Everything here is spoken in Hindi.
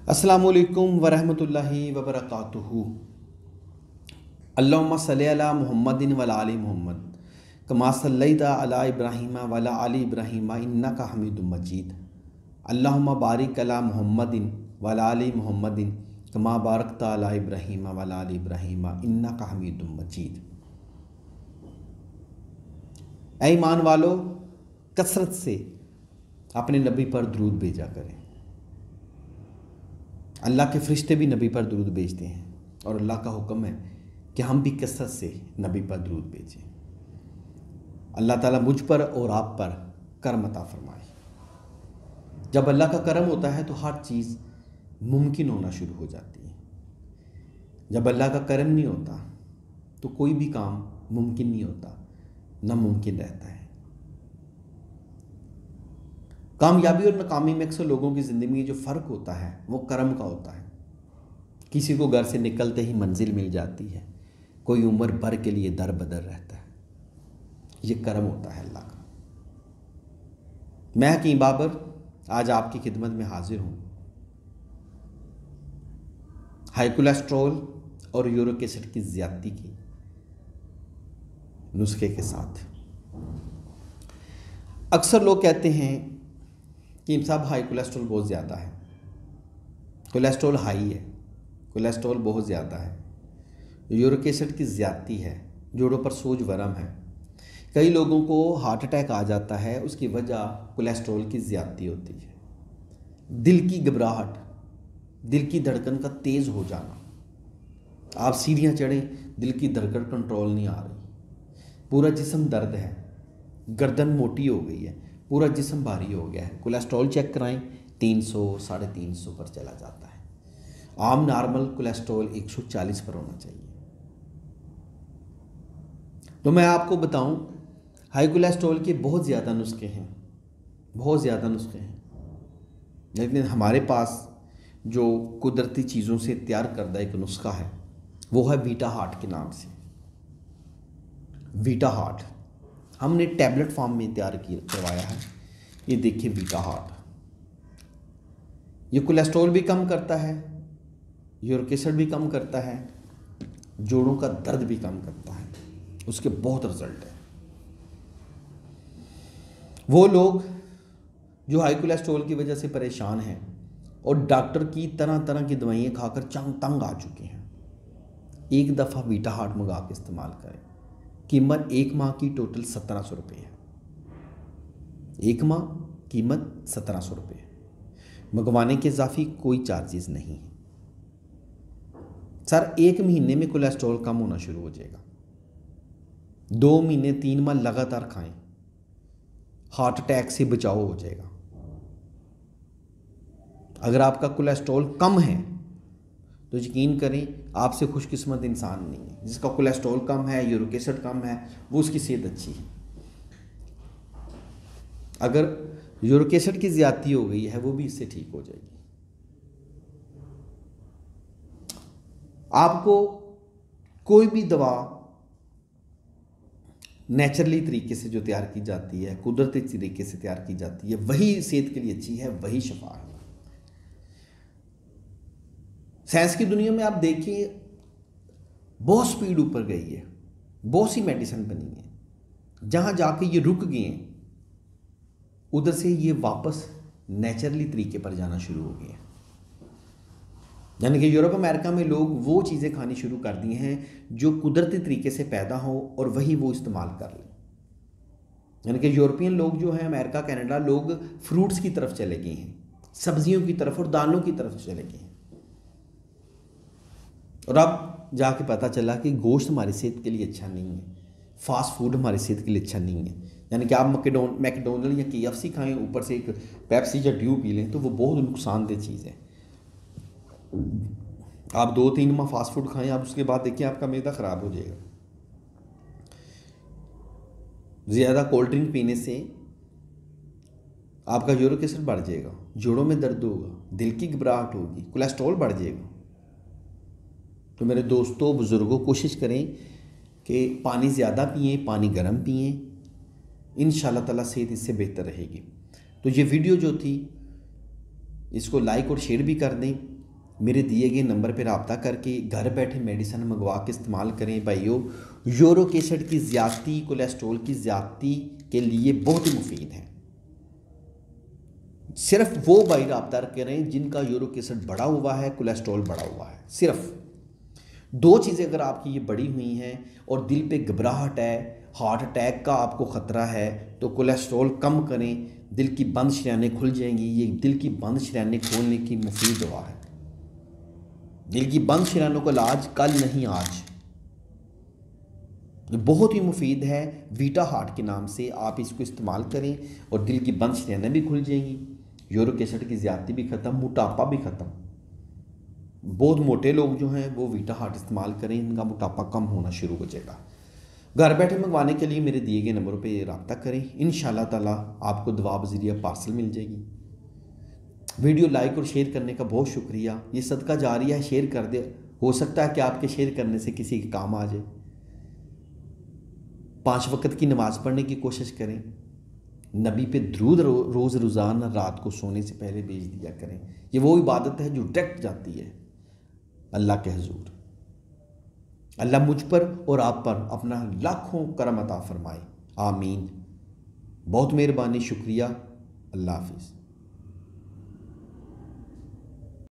अस्सलामुअलैकुम वरहमतुल्लाहि वबरकातुहू। अल्लाहुम्मा सल्लि अला मुहम्मदिन वला आलि मुहम्मद कमा सल्लैता अला इब्राहीम वला आलि इब्राहीम इन्नका हमीदुम मजीद। अल्लाहुम्मा बारिक अला मुहम्मदिन वला आलि मुहम्मदिन कमा बारकता अला इब्राहीम वला आलि इब्राहीम इन्नका हमीदुम मजीद। ऐ ईमान वालो, कसरत से अपने नबी पर दुरूद भेजा करें। अल्लाह के फरिश्ते भी नबी पर दुरूद भेजते हैं और अल्लाह का हुक्म है कि हम भी कसरत से नबी पर दुरूद भेजें। अल्लाह ताला मुझ पर और आप पर करम अता फरमाए। जब अल्लाह का करम होता है तो हर चीज़ मुमकिन होना शुरू हो जाती है। जब अल्लाह का करम नहीं होता तो कोई भी काम मुमकिन नहीं होता, नामुमकिन रहता है। कामयाबी और नाकामी में अक्सर लोगों की ज़िंदगी में जो फ़र्क होता है वो करम का होता है। किसी को घर से निकलते ही मंजिल मिल जाती है, कोई उम्र भर के लिए दर बदर रहता है। ये करम होता है अल्लाह का। मैं हकीम बाबर आज आपकी खिदमत में हाजिर हूँ हाई कोलेस्ट्रॉल और यूरिक एसिड की ज़्यादती की नुस्खे के साथ। अक्सर लोग कहते हैं कि साहब हाई कोलेस्ट्रॉल बहुत ज़्यादा है, कोलेस्ट्रॉल हाई है, कोलेस्ट्रॉल बहुत ज़्यादा है, यूरिक एसिड की ज़्यादती है, जोड़ों पर सूज वरम है। कई लोगों को हार्ट अटैक आ जाता है, उसकी वजह कोलेस्ट्रॉल की ज़्यादती होती है। दिल की घबराहट, दिल की धड़कन का तेज़ हो जाना, आप सीढ़ियाँ चढ़ें दिल की धड़कन कंट्रोल नहीं आ रही, पूरा जिस्म दर्द है, गर्दन मोटी हो गई है, पूरा जिस्म भारी हो गया है। कोलेस्ट्रॉल चेक कराएं 300 350 पर चला जाता है। आम नॉर्मल कोलेस्ट्रॉल 140 पर होना चाहिए। तो मैं आपको बताऊं, हाई कोलेस्ट्रॉल के बहुत ज़्यादा नुस्खे हैं, बहुत ज़्यादा नुस्खे हैं। लेकिन हमारे पास जो कुदरती चीज़ों से तैयार करदा एक नुस्खा है वो है वीटा हार्ट के नाम से। वीटा हार्ट हमने टैबलेट फॉर्म में तैयार करवाया है। ये देखिए वीटा हार्ट, ये कोलेस्ट्रॉल भी कम करता है, यूरिक एसिड भी कम करता है, जोड़ों का दर्द भी कम करता है। उसके बहुत रिजल्ट है। वो लोग जो हाई कोलेस्ट्रॉल की वजह से परेशान हैं और डॉक्टर की तरह तरह की दवाइयाँ खाकर तंग आ चुके हैं, एक दफ़ा वीटा हार्ट मंगा के इस्तेमाल करें। कीमत एक माह की टोटल 1700 रुपये है। एक माह कीमत 1700 रुपये है। मंगवाने के इजाफी कोई चार्जेस नहीं है। सर 1 महीने में कोलेस्ट्रॉल कम होना शुरू हो जाएगा। 2 महीने 3 माह लगातार खाएं, हार्ट अटैक से बचाव हो जाएगा। अगर आपका कोलेस्ट्रॉल कम है तो यकीन करें आपसे खुशकिस्मत इंसान नहीं है। जिसका कोलेस्ट्रॉल कम है, यूरिक एसिड कम है, वो उसकी सेहत अच्छी है। अगर यूरिक एसिड की ज़्यादती हो गई है वो भी इससे ठीक हो जाएगी। आपको कोई भी दवा नेचुरली तरीके से जो तैयार की जाती है, कुदरती तरीके से तैयार की जाती है, वही सेहत के लिए अच्छी है, वही शफा है। साइंस की दुनिया में आप देखिए बहुत स्पीड ऊपर गई है, बहुत सी मेडिसिन बनी है। जहां जाके ये रुक गए हैं उधर से ये वापस नेचुरली तरीके पर जाना शुरू हो गए हैं। यानी कि यूरोप अमेरिका में लोग वो चीज़ें खानी शुरू कर दी हैं जो कुदरती तरीके से पैदा हो और वही वो इस्तेमाल कर लें। यानी कि यूरोपियन लोग जो हैं, अमेरिका कनाडा लोग फ्रूट्स की तरफ चले गए हैं, सब्जियों की तरफ और दालों की तरफ चले गए हैं। और अब जाके पता चला कि गोश्त हमारी सेहत के लिए अच्छा नहीं है, फास्ट फूड हमारी सेहत के लिए अच्छा नहीं है। यानी कि आप मैकडोनल्ड या KFC खाएं, ऊपर से एक पेप्सी या ड्यू पी लें तो वो बहुत नुकसानदेह चीज़ है। आप 2-3 माह फास्ट फूड खाएं, आप उसके बाद देखिए आपका मैदा ख़राब हो जाएगा। ज़्यादा कोल्ड ड्रिंक पीने से आपका यूरिक एसिड बढ़ जाएगा, जोड़ों में दर्द होगा, दिल की घबराहट होगी, कोलेस्ट्रॉल बढ़ जाएगा। तो मेरे दोस्तों बुज़ुर्गों, कोशिश करें कि पानी ज़्यादा पिएँ, पानी गर्म पिएँ, इंशाअल्लाह ताला सेहत इससे बेहतर रहेगी। तो ये वीडियो जो थी इसको लाइक और शेयर भी कर दें मेरे दिए गए नंबर पर रब्ता करके घर बैठे मेडिसिन मंगवा के इस्तेमाल करें भाइयों। यूरिक एसिड की ज़्यादती, कोलेस्ट्रॉल की ज़्यादती के लिए बहुत ही मुफीद है। सिर्फ वो भाई रब्ता करें जिनका यूरिक एसिड बढ़ा हुआ है, कोलेस्ट्रॉल बढ़ा हुआ है। सिर्फ दो चीज़ें अगर आपकी ये बढ़ी हुई हैं और दिल पे घबराहट है, हार्ट अटैक का आपको ख़तरा है, तो कोलेस्ट्रॉल कम करें, दिल की बंद शरीयानें खुल जाएंगी। ये दिल की बंद शरीयानें खोलने की मुफीद दवा है। दिल की बंद शरीयानों का इलाज कल नहीं आज, ये बहुत ही मुफीद है। वीटा हार्ट के नाम से आप इसको इस्तेमाल करें और दिल की बंद शरीयानें भी खुल जाएंगी, यूरिक एसिड की ज़्यादती भी ख़त्म, मोटापा भी ख़त्म। बहुत मोटे लोग जो हैं वो वीटा हार्ट इस्तेमाल करें, इनका मोटापा कम होना शुरू हो जाएगा। घर बैठे मंगवाने के लिए मेरे दिए गए नंबरों पे रब्ता करें। इंशाल्लाह ताला आपको दवा बज़रिया पार्सल मिल जाएगी। वीडियो लाइक और शेयर करने का बहुत शुक्रिया। ये सदका जारिया है, शेयर कर दे, हो सकता है कि आपके शेयर करने से किसी के काम आ जाए। 5 वक्त की नमाज़ पढ़ने की कोशिश करें। नबी पे दरूद रोज़ाना रात को सोने से पहले भेज दिया करें। ये वो इबादत है जो डायरेक्ट जाती है अल्लाह के हुजूर। अल्लाह मुझ पर और आप पर अपना लाखों करम अता फरमाए, आमीन। बहुत मेहरबानी, शुक्रिया। अल्लाह हाफिज़।